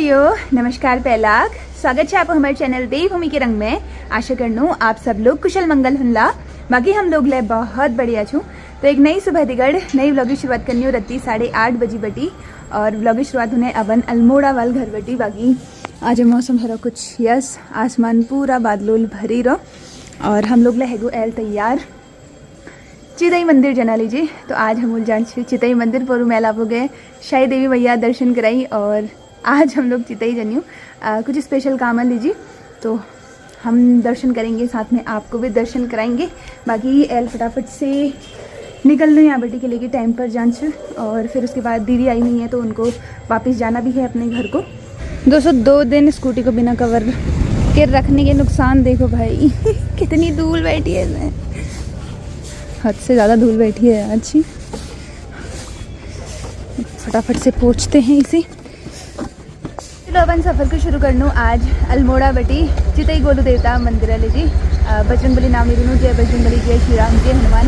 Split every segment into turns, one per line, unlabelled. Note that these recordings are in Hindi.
भाइयों नमस्कार पहलाक स्वागत है आपको हमारे चैनल देवभूमि के रंग में। आशा करनू आप सब लोग कुशल मंगल हुनला। बाकी हम लोग ले बहुत बढ़िया छूँ। तो एक नई सुबह दिगड़ नई व्लॉग की शुरुआत करनी हो रत्ती 8:30 बजी बटी और व्लॉग की शुरुआत होने अवन अल्मोड़ा वाल घर बटी। बाकी आज मौसम हरा कुछ यस आसमान पूरा बादलोल भरी रहो और हम लोग लहेगो एल तैयार चितई मंदिर जना लीजिए। तो आज हम जान चितई मंदिर पर मेला हो गए शाही देवी मैया दर्शन कराई और आज हम लोग चितई जनियो कुछ स्पेशल काम है लीजिए। तो हम दर्शन करेंगे साथ में आपको भी दर्शन कराएंगे। बाकी एल फटाफट से निकल लो यहाँ बेटी के लेके टाइम पर जान और फिर उसके बाद दीदी आई नहीं है तो उनको वापस जाना भी है अपने घर को। 202 दिन स्कूटी को बिना कवर के रखने के नुकसान देखो भाई कितनी धूल बैठी है इसमें, हद से ज़्यादा धूल बैठी है अच्छी। फटाफट से पहुँचते हैं इसे। चलो अपन सफ़र को शुरू करनू आज अल्मोड़ा बटी चितई गोलू देवता मंदिर लीजिए। बजरंगबली नाम ले जय बजरंगबली जय श्री राम जय हनुमान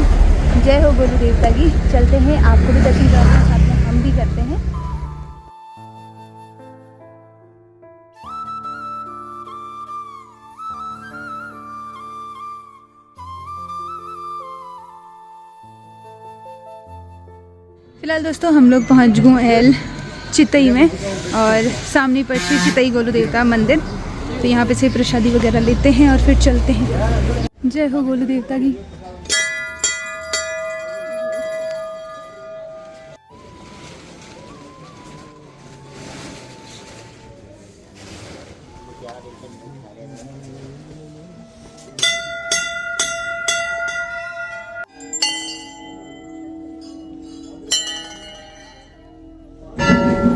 जय हो गोलू देवता की। चलते हैं आपको भी दर्शन कराते हैं साथ में हम भी करते हैं। फिलहाल दोस्तों हम लोग पहुंच गए एल चितई में और सामने पर श्री चितई गोलू देवता मंदिर। तो यहाँ पे से प्रसादी वगैरह लेते हैं और फिर चलते हैं। जय हो गोलू देवता की।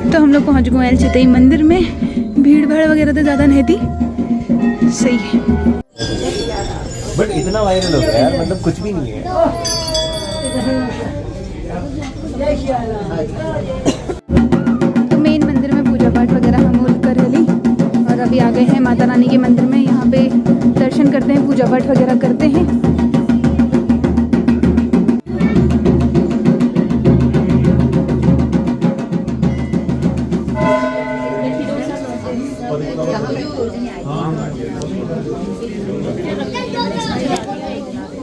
तो हम लोग पहुंच गए एल चितई मंदिर में। भीड़ भाड़ वगैरह तो ज़्यादा नहीं थी, सही है।
बट इतना वायरल हो गया यार, मतलब कुछ भी नहीं है।
तो मेन मंदिर में पूजा पाठ वगैरह हम कर ली और अभी आ गए हैं माता रानी के मंदिर में। यहाँ पे दर्शन करते हैं, पूजा पाठ वगैरह करते हैं।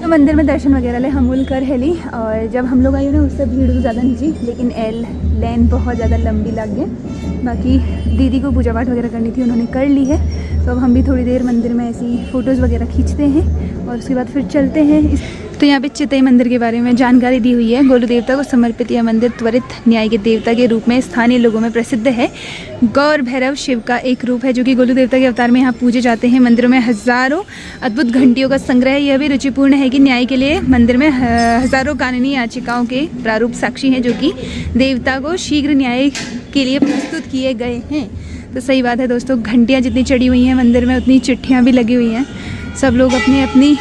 मंदिर में दर्शन वगैरह ले हमूल कर हेली और जब हम लोग आए ना उससे भीड़ तो ज़्यादा नहीं थी, लेकिन एल लाइन बहुत ज़्यादा लंबी लग गई। बाकी दीदी को पूजा पाठ वगैरह करनी थी, उन्होंने कर ली है। तो अब हम भी थोड़ी देर मंदिर में ऐसी फ़ोटोज़ वगैरह खींचते हैं और उसके बाद फिर चलते हैं। तो यहाँ पे चितई मंदिर के बारे में जानकारी दी हुई है। गोलू देवता को समर्पित यह मंदिर त्वरित न्याय के देवता के रूप में स्थानीय लोगों में प्रसिद्ध है। गौर भैरव शिव का एक रूप है जो कि गोलू देवता के अवतार में यहाँ पूजे जाते हैं। मंदिरों में हज़ारों अद्भुत घंटियों का संग्रह। यह भी रुचिपूर्ण है कि न्याय के लिए मंदिर में हज़ारों कानूनी याचिकाओं के प्रारूप साक्षी हैं जो कि देवता को शीघ्र न्याय के लिए प्रस्तुत किए गए हैं। तो सही बात है दोस्तों, घंटियाँ जितनी चढ़ी हुई हैं मंदिर में उतनी चिट्ठियाँ भी लगी हुई हैं। सब लोग अपनी अपनी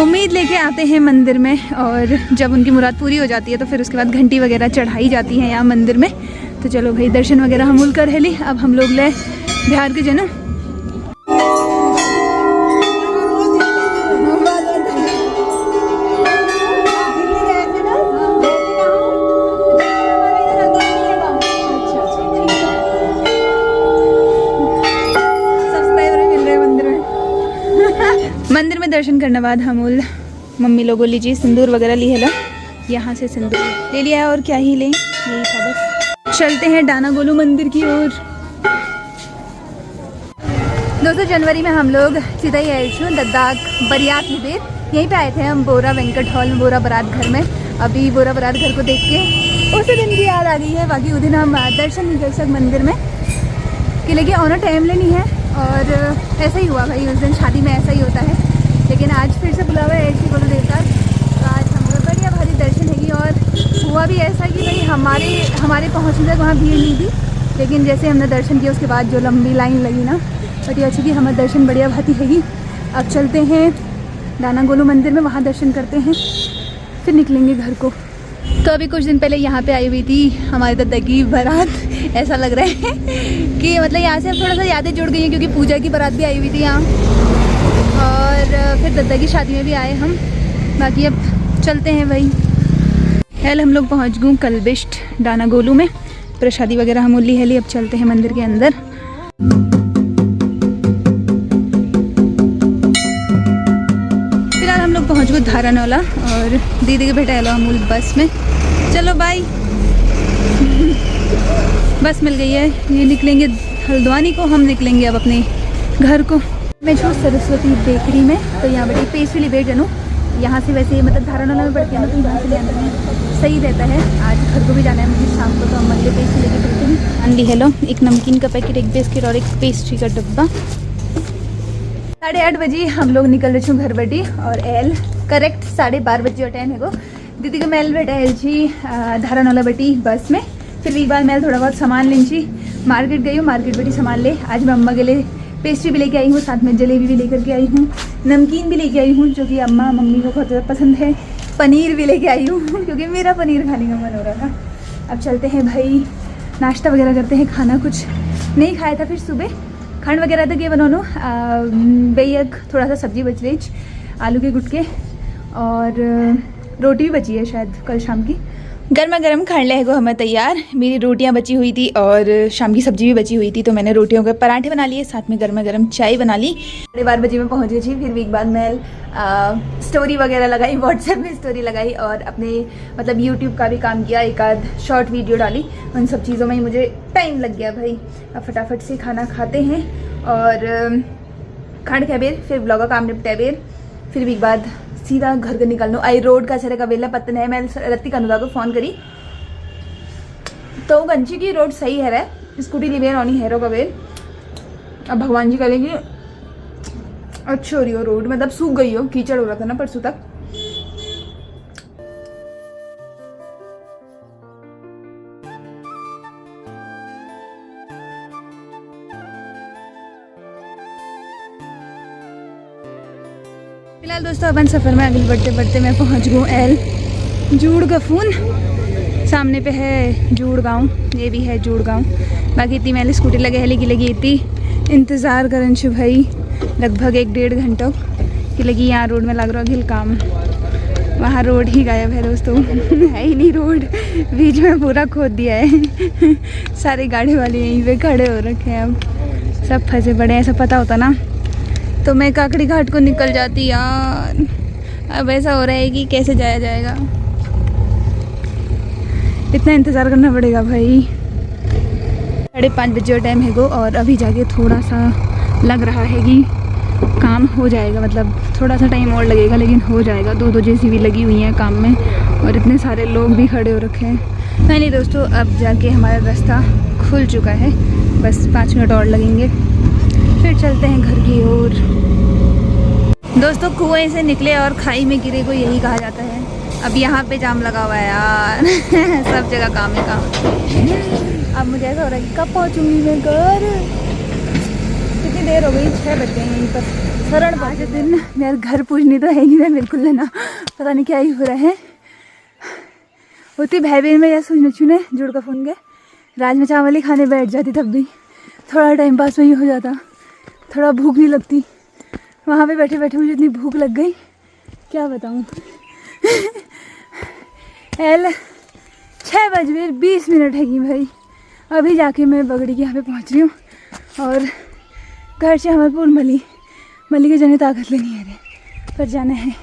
उम्मीद लेके आते हैं मंदिर में और जब उनकी मुराद पूरी हो जाती है तो फिर उसके बाद घंटी वगैरह चढ़ाई जाती है यहाँ मंदिर में। तो चलो भाई दर्शन वगैरह हमूल कर हेली। अब हम लोग ले बिहार के जना मंदिर में दर्शन करने बाद हम मम्मी लोगों लीजिए सिंदूर वगैरह ली है ला। यहाँ से सिंदूर ले लिया है और क्या ही लें, यही था बस। चलते हैं डाना गोलू मंदिर की ओर। 2 जनवरी में हम लोग चितई आए थे लद्दाख बरियात लिबेर। यहीं पे आए थे हम बोरा वेंकट हॉल में बोरा बारात घर में। अभी बोरा बारात घर को देख के उसी दिन की याद आ गई है। बाकी उस दिन हम दर्शन नहीं कर सकते मंदिर में कि लेकिन ऑनर टाइम लेनी है और ऐसा ही हुआ भाई, उस दिन शादी में ऐसा ही होता है। लेकिन आज फिर से बुलावा है ऐसी गोलू देवता। तो आज हम लोग बढ़िया भारी दर्शन हैगी और हुआ भी ऐसा कि भाई हमारे पहुँचने तक वहाँ भीड़ नहीं थी, लेकिन जैसे हमने दर्शन किया उसके बाद जो लंबी लाइन लगी ना बड़ी अच्छी थी। हमारा दर्शन बढ़िया भाती हैगी। अब चलते हैं डाना गोलू मंदिर में, वहाँ दर्शन करते हैं फिर निकलेंगे घर को। तो अभी कुछ दिन पहले यहाँ पे आई हुई थी हमारे दादा की बारात। ऐसा लग रहा है कि मतलब यहाँ से थोड़ा सा यादें जुड़ गई हैं क्योंकि पूजा की बारात भी आई हुई थी यहाँ और फिर दादा की शादी में भी आए हम। बाकी अब चलते हैं भाई। हम लोग पहुँच गए कलबिस्ट डाना गोलू में। प्रसादी वगैरह हम ली है ली। अब चलते हैं मंदिर के अंदर। फिलहाल हम लोग पहुँच गए धारानौला और दीदी के बेटा एलो अमूल बस में। चलो बाय। बस मिल गई है, ये निकलेंगे हल्द्वानी को, हम निकलेंगे अब अपने घर को। मैं छूँ सरस्वती बेकरी में, तो यहाँ बड़ी पेस्ट्री ले जानूँ। यहाँ से वैसे मतलब धारानौला में बढ़ती है ना, तो यहाँ से ले आने में सही रहता है। आज घर को भी जाना है मुझे शाम को, तो हम मंदिर पेस्ट्री लेके चलते हैं। आंधी हेलो, एक नमकीन का पैकेट, एक बिस्किट और एक पेस्ट्री का डब्बा। 8:30 बजे हम लोग निकल रहे छूँ घर बटी और एल करेक्ट 12:30 बजे और टाइम है को दीदी को मेल बैठा एल छी धारानौला बटी बस में। फिर एक बार मैं थोड़ा बहुत सामान लें छी, मार्केट गई हूँ, मार्केट बटी सामान ले। आज मैं अम्मा के लिए पेस्ट्री भी लेके आई हूँ, साथ में जलेबी भी लेकर के आई हूँ, नमकीन भी लेके आई हूँ जो कि अम्मा मम्मी को बहुत ज़्यादा पसंद है। पनीर भी लेके आई हूँ क्योंकि मेरा पनीर खाने का मन हो रहा था। अब चलते हैं भाई, नाश्ता वगैरह करते हैं। खाना कुछ नहीं खाया था, फिर सुबह खांड वगैरह तक ये बनानो बेयक थोड़ा सा सब्जी बच रही, आलू के गुटके और रोटी भी बची है शायद कल शाम की। गर्मा गर्म खाने लगो हमें तैयार। मेरी रोटियां बची हुई थी और शाम की सब्जी भी बची हुई थी, तो मैंने रोटियों के पराठे बना लिए, साथ में गर्मा गर्म चाय बना ली। 12:30 बजे में पहुंच गई थी। फिर एक बाद मैं स्टोरी वगैरह लगाई, व्हाट्सएप में स्टोरी लगाई और अपने मतलब यूट्यूब का भी काम किया, एक आध शॉर्ट वीडियो डाली। उन सब चीज़ों में ही मुझे टाइम लग गया भाई। अब फटाफट से खाना खाते हैं और खांड खाए बेर, फिर ब्लॉग का काम निपटा बेर, फिर भी एक बाद सीधा घर के निकलना। आई रोड का सर का वेला पत्तन है। मैं रत्ती कनुदा को फ़ोन करी तो गंजी की रोड सही है रे, स्कूटी ली बेर ऑनी हैरो का बेर। अब भगवान जी करेंगे अच्छी हो रही हो रोड, मतलब सूख गई हो, कीचड़ हो रहा था ना परसों तक। फिलहाल दोस्तों अपन सफ़र में आगे बढ़ते बढ़ते मैं पहुंच गई एल जूड़ गफून। सामने पे है जूड़ गांव, ये भी है जूड़ गांव। बाकी इतनी मैंने स्कूटी लगे है लगी इतनी इंतज़ार करन छू भाई, लगभग 1-1.5 घंटों कि लगी। यहाँ रोड में लग रहा घिल काम, वहाँ रोड ही गायब है दोस्तों है ही नहीं रोड, बीच में पूरा खोद दिया है सारे गाड़ी वाले यहीं पे खड़े हो रखे हैं, अब सब फंसे पड़े हैं। ऐसा पता होता ना तो मैं काकड़ी घाट को निकल जाती यार। अब ऐसा हो रहा है कि कैसे जाया जाएगा, इतना इंतज़ार करना पड़ेगा भाई। 5:30 बजे और टाइम है गो, और अभी जाके थोड़ा सा लग रहा है कि काम हो जाएगा, मतलब थोड़ा सा टाइम और लगेगा लेकिन हो जाएगा। 2 जेसीबी लगी हुई हैं काम में और इतने सारे लोग भी खड़े हो रखे हैं। नहीं दोस्तों, अब जाके हमारा रास्ता खुल चुका है, बस 5 मिनट और लगेंगे, फिर चलते हैं घर की ओर। दोस्तों कुएं से निकले और खाई में गिरे को यही कहा जाता है। अब यहाँ पे जाम लगा हुआ है यार सब जगह काम ही काम। अब मुझे ऐसा हो रहा है कि कब पहुँचूँगी मैं घर। कितनी देर हो गई, 6 बज गए यहीं पर। शरण पहुँचे दिन यार, घर पूछनी तो है नहीं मैं बिल्कुल लेना, पता नहीं क्या ही हो रहा है। उतनी भाई बहन में या सोचना चुने जुड़ का फ़ोन गए, राजमा चावल ही खाने बैठ जाती, तब भी थोड़ा टाइम पास वही हो जाता, थोड़ा भूख नहीं लगती। वहाँ पे बैठे बैठे मुझे इतनी भूख लग गई क्या बताऊँ एल 6:20 है कि भाई, अभी जाके मैं बगड़ी के यहाँ पे पहुँच रही हूँ और घर से हमारपुर मली के जाने ताकत लेनी है रे, पर जाना है।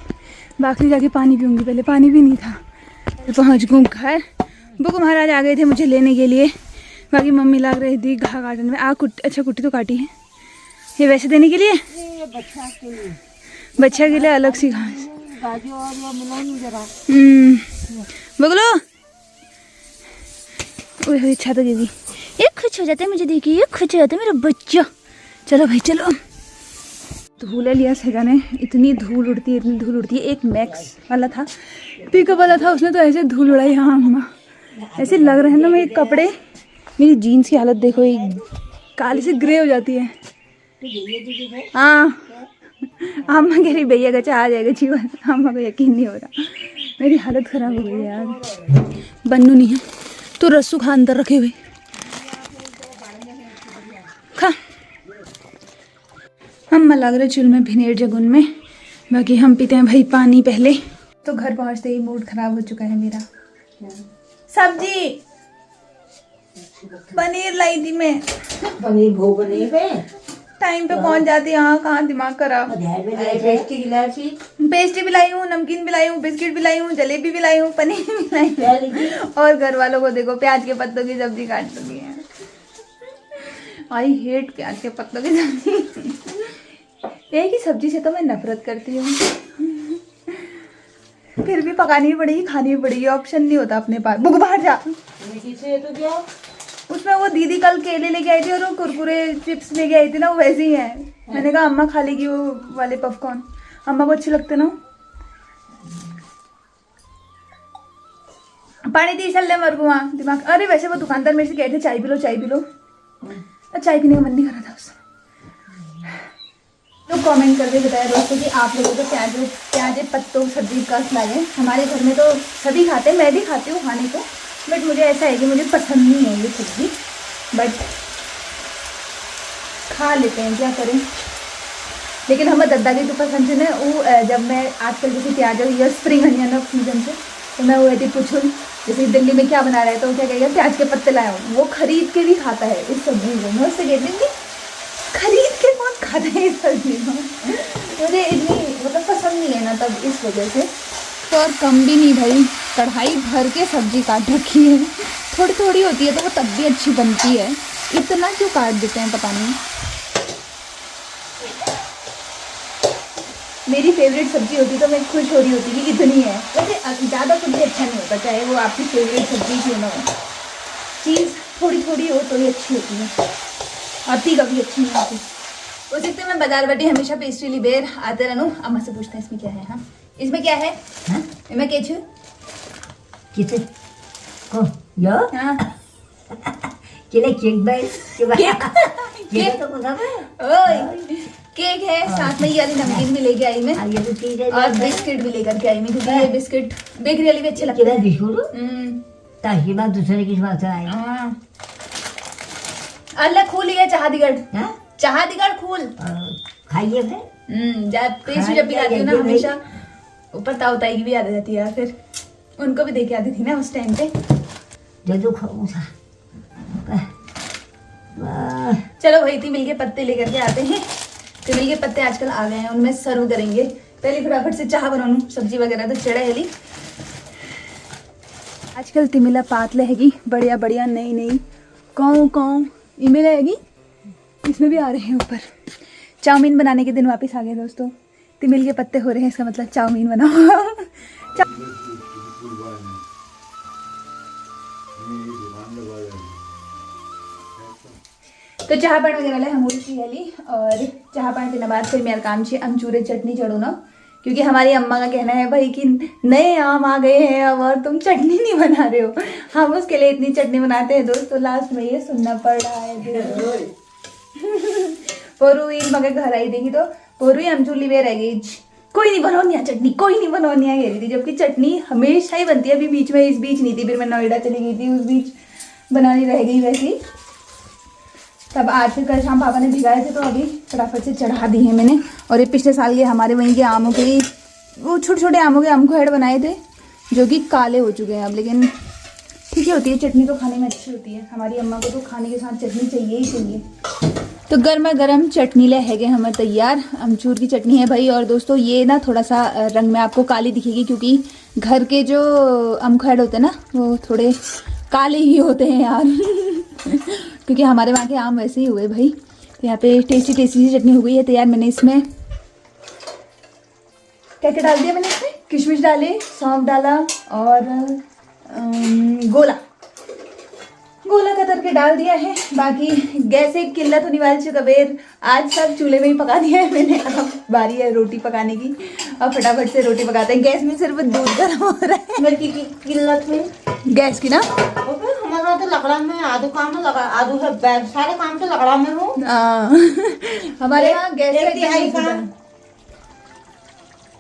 बाकी जाके पानी पीऊँगी, पहले पानी भी नहीं था। पहुँच गूँ घर, बुक महाराज आ गए थे मुझे लेने के लिए। बाकी मम्मी लग रही थी घा गार्डन में। अच्छा कुट्टी तो काटी है, ये वैसे देने के लिए, बच्चा के लिए अलग सी घास। बगलो ओए अच्छा तो दीदी ये खुश हो जाता है मुझे देखिए, ये खुश हो जाता है मेरा बच्चा। चलो भाई चलो। धूल लिया सजा ने, इतनी धूल उड़ती है। एक मैक्स वाला था, पिकअप वाला था, उसने तो ऐसे धूल उड़ाई। हाँ अम्मा ऐसे लग रहा है ना, मेरे कपड़े, मेरी जीन्स की हालत देखो, एक काली से ग्रे हो जाती है। हाँ अम्मा कह रही भैया का चाह आ जाएगा जीवन, अम्मा को यकीन नहीं हो रहा, मेरी हालत ख़राब हो गई यार। बन्नू नहीं है तो रस्सू खा अंदर रखे हुए खा। अम्मा लग रहे चूल में भिनेर जगुन में। बाकी हम पीते हैं भाई पानी पहले। तो घर पहुंचते ही मूड ख़राब हो चुका है मेरा। सब्जी पनीर लाई थी मैं,
पनीर भो बने पे
टाइम पे पहुंच जाती। हाँ कहाँ दिमाग खराब।
पेस्ट्री गिलासी
पेस्ट्री भी लाई हूँ, नमकीन भी लाई हूँ, बिस्किट भी लाई हूँ, जलेबी भी लाई हूँ, पनीर भी लाई हूँ। और घर वालों को देखो प्याज के पत्तों की सब्जी काट चुकी है। आई हेट प्याज के पत्तों की सब्जी। एक ही सब्जी से तो मैं नफरत करती हूँ, फिर भी पकानी भी पड़ेगी, खानी भी पड़ेगी, ऑप्शन नहीं होता अपने पास। बुक बाहर जा।
तो क्या
उसमें वो दीदी कल केले लेके आई थी और वो कुरकुरे चिप्स लेके आई थी ना, वो वैसे ही है। मैंने कहा अम्मा खा लेगी वो वाले पॉपकॉर्न, अम्मा को अच्छे लगते ना। पानी दी चल ले मर गुआ दिमाग। अरे वैसे वो दुकानदार मेरे से कहे थे चाय पी लो चाय पी लो, चाय पीने का मन नहीं कर रहा था उससे। तो कमेंट करके बताया दोस्तों कि आप लोगों को प्याज पत्तों सब्जी का लगे। हमारे घर में तो सभी खाते हैं, मैं भी खाती हूँ खाने को, बट मुझे ऐसा है कि मुझे पसंद नहीं है ये सब्जी, बट खा लेते हैं, क्या करें। लेकिन हमारे दादा की तो पसंद है ना वो, जब मैं आजकल जैसे प्याज या स्प्रिंग अनियन सीजन से, तो मैं वो ऐसी पूछूँ जैसे दिल्ली में क्या बना रहा है तो क्या कहेगा प्याज के पत्ते लाया हूँ, वो खरीद के भी खाता है इस सब्जी को। मैं उससे कहती हूँ कि खरीद के कौन खाता है इस सब्जी को, मुझे इतनी मतलब पसंद नहीं है ना, तब इस वजह से। तो और कम भी नहीं भाई, कढ़ाई भर के सब्जी काट रखी है। थोड़ी थोड़ी होती है तो वो तब भी अच्छी बनती है, इतना क्यों काट देते हैं पता नहीं। मेरी फेवरेट सब्जी होती तो मैं खुश हो रही होती कि इतनी है। वैसे ज़्यादा कुछ भी अच्छा नहीं होता, चाहे वो आपकी फेवरेट सब्जी क्यों ना हो, चीज़ थोड़ी थोड़ी हो तो ही अच्छी होती है, आती कभी अच्छी नहीं होती। हो सकते मैं बाजार बैठी हमेशा पेस्ट्री लिबेर आते रहूँ। अम्मा से पूछते हैं इसमें क्या है। हाँ इसमें क्या है, मैं क्या छू
किसे को यो
हाँ
केले केक बस केक तो कुछ है
ओए केक है, साथ में ये वाली नमकीन भी लेके आई मैं,
ये तो ठीक है
और बिस्किट भी लेकर के आई मैं, क्योंकि ये बिस्किट बेकरी वाली भी अच्छे लगते हैं।
बिस्कुट ताकि बात दूसरे की बात आए।
हाँ अल्लाह खूल है चाह दिगड़, चाह दिगड़ खूल
खाइए फिर।
जब पेस्ट्री जब भी खाती हूँ ना हमेशा ऊपर ताऊ ताई की भी याद आ जाती है, फिर उनको भी देखे आती थी ना उस टाइम पे।
दे दो खाऊं सा।
चलो वही थी मिल के पत्ते लेकर के आते हैं। तिमिल के पत्ते आजकल आ गए हैं, उनमें सर्व करेंगे। पहले फटाफट से चाह बनाऊं, सब्जी वगैरह तो चढ़ा है। आजकल तिमिला पात रहेगी बढ़िया बढ़िया नई नई कौं कौं ईमेल आएगी, इसमें भी आ रहे हैं ऊपर। चाउमीन बनाने के दिन वापस आ गए दोस्तों। तिमिल के पत्ते हो रहे हैं, इसका मतलब चाउमीन बनाओ। तो चाह पान वगैरह हम उठी हली, और चाह पान पीने बाद फिर मेरा काम छे अमचूरे चटनी चढ़ो ना, क्योंकि हमारी अम्मा का कहना है भाई कि नए आम आ गए हैं अब और तुम चटनी नहीं बना रहे हो। हम उसके लिए इतनी चटनी बनाते हैं दोस्तों, लास्ट में ये सुनना पड़ रहा है। पोरू मगर घर आई देखी तो पोरू अमचूली में रह गई, कोई नहीं बनौनी चटनी, कोई नहीं बनौनी कह रही थी, जबकि चटनी हमेशा ही बनती है। अभी बीच में इस बीच नहीं थी, फिर मैं नोएडा चली गई थी, उस बीच बनानी रह गई वैसी। तब आज फिर कल शाम पापा ने भिगाए थे तो अभी फटाफट से चढ़ा दी है मैंने। और ये पिछले साल के हमारे वहीं के आमों के, वो छोटे छोटे आमों के आम को हेड बनाए थे जो कि काले हो चुके हैं अब, लेकिन ठीक है होती है चटनी, तो खाने में अच्छी होती है। हमारी अम्मा को तो खाने के साथ चटनी चाहिए ही चाहिए। तो गर्मा गर्म चटनी ले है हमारे तैयार, अमचूर की चटनी है भाई। और दोस्तों ये ना थोड़ा सा रंग में आपको काली दिखेगी, क्योंकि घर के जो अमखेड होते हैं ना वो थोड़े काले ही होते हैं यार। क्योंकि हमारे वहाँ के आम वैसे ही हुए भाई। तो यहाँ पे टेस्टी टेस्टी सी चटनी हो गई है तैयार। मैंने इसमें क्या क्या डाल दिया, मैंने इसमें किशमिश डाले, सौंफ डाला और गोला कतर के डाल दिया है। बाकी गैस एक किल्लत होने वाली कबेर, आज सब चूल्हे में ही पका दिया है मैंने। अब बारी है रोटी पकाने की, अब फटाफट से रोटी पकाते हैं। गैस में सिर्फ दूध गर्म हो रहा है।
मेरी किल्लत में गैस की ना,
हमारा तो लकड़ा में आधो काम लगा, आधो है बैग, सारे काम तो लकड़ा में हो।
हमारे यहाँ गैस
एक तिहाई काम,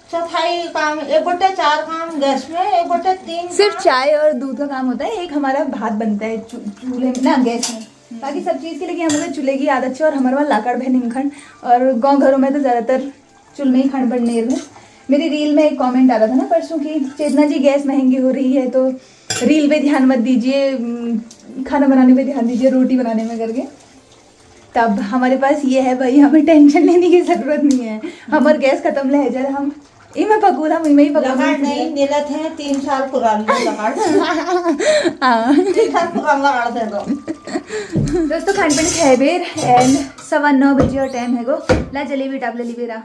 चौथाई काम, 1/4 काम गैस में, 1/3
सिर्फ चाय और दूध का काम होता है। एक हमारा भात बनता है चूल्हे में ना, गैस में। बाकी सब चीज़ के लिए हमारे चूल्हे की आदत है। और हमारे वहाँ लाकड़ है निमखंड, और गाँव घरों में तो ज़्यादातर चूल्हे में ही खंड बनने में। मेरी रील में एक कमेंट आ रहा था ना परसों की, चेतना जी गैस महंगी हो रही है तो रील पे ध्यान मत दीजिए, खाना बनाने पे ध्यान दीजिए, रोटी बनाने में करके। तब हमारे पास ये है भाई, हमें टेंशन लेने की जरूरत नहीं है। हमारे गैस खत्म ले जरा हम इमे पकूर हम इमे ही
लगाड़ नहीं मिलत है, 3 साल पुरानी लगाड़। 3 साल पुराना लगाड़ थे तो।
दोस्तों खान पीन खाए बेर एंड 9:15 बजे और टाइम है गो ला जलेबी टाप ले ली बेरा।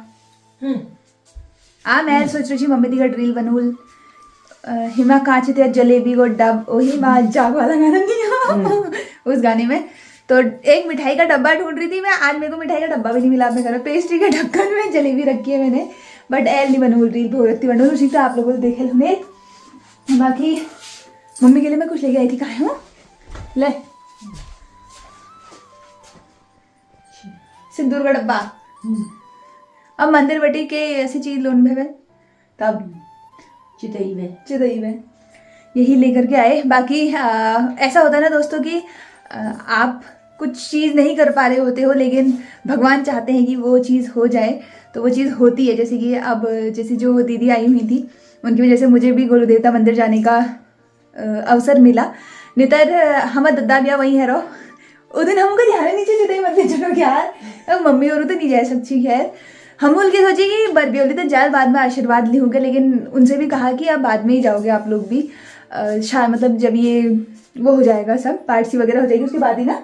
मैं सोच रही थी मम्मी दी का ड्रिल बनूल हिमा कांच ते जलेबी को डब वही माँ जाग वाला गाना नहीं उस गाने में। तो एक मिठाई का डब्बा ढूंढ रही थी मैं, आज मेरे को मिठाई का डब्बा भी नहीं मिला अपने घर में। पेस्ट्री के ढक्कन में जलेबी रखी है मैंने, बट एल नहीं बनूल रील भोगती बनूल उसी तो आप लोगों को देखे होंगे। बाकी मम्मी के लिए मैं कुछ लेके आई थी, कहा हूँ ले सिंदूर का डब्बा। अब मंदिर बटी के ऐसी चीज लोन में तब
चितई में
यही लेकर के आए। बाकी ऐसा होता है ना दोस्तों कि आप कुछ चीज़ नहीं कर पा रहे होते हो, लेकिन भगवान चाहते हैं कि वो चीज़ हो जाए तो वो चीज़ होती है। जैसे कि अब जैसे जो दीदी आई हुई थी उनकी वजह से मुझे भी गुरु देवता मंदिर जाने का अवसर मिला। नितर हम दद्दा बिया वहीं है रो उस दिन हमको ध्यान नीचे चितई मंदिर चलो यार, अब मम्मी और तो नहीं जा सकती। खैर हम बोल के सोचे कि बरबियोली तो जाल बाद में आशीर्वाद ली होंगे, लेकिन उनसे भी कहा कि आप बाद में ही जाओगे आप लोग भी, शायद मतलब जब ये वो हो जाएगा सब पार्टी वगैरह हो जाएगी उसके बाद ही ना,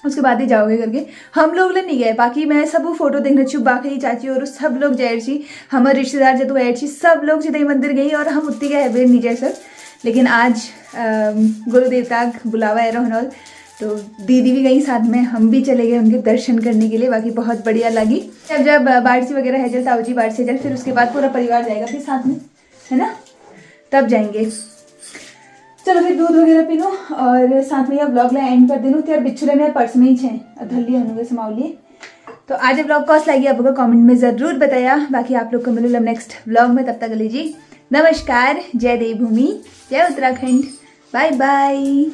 उसके बाद ही जाओगे करके। हम लोग ले नहीं गए। बाकी मैं सब वो फोटो देखना छू, बाकी चाची और सब लोग जाए छी, हमारे रिश्तेदार जो ऐड छी सब लोग चितई मंदिर गई और हम उतनी गए बेर नहीं जाए सब। लेकिन आज गुरुदेवता बुलावा है रोहनौल, तो दीदी भी गई साथ में, हम भी चले गए उनके दर्शन करने के लिए। बाकी बहुत बढ़िया लगी। जब बारसी वगैरह है जल ताऊ जी बारसी जल, फिर उसके बाद पूरा परिवार जाएगा फिर साथ में, है ना, तब जाएंगे। चलो फिर दूध वगैरह पी लो और साथ में यह ब्लॉग ला एंड कर देनू। तो यार बिच्छुरे में पर्स में ही छे धल्ली अनुगे समावलिए। तो आज ब्लॉग कौस लगी आपको कमेंट में ज़रूर बताया। बाकी आप लोग को मिलूँ नेक्स्ट ब्लॉग में, तब तक लीजिए नमस्कार, जय देवभूमि, जय उत्तराखंड, बाय बाय।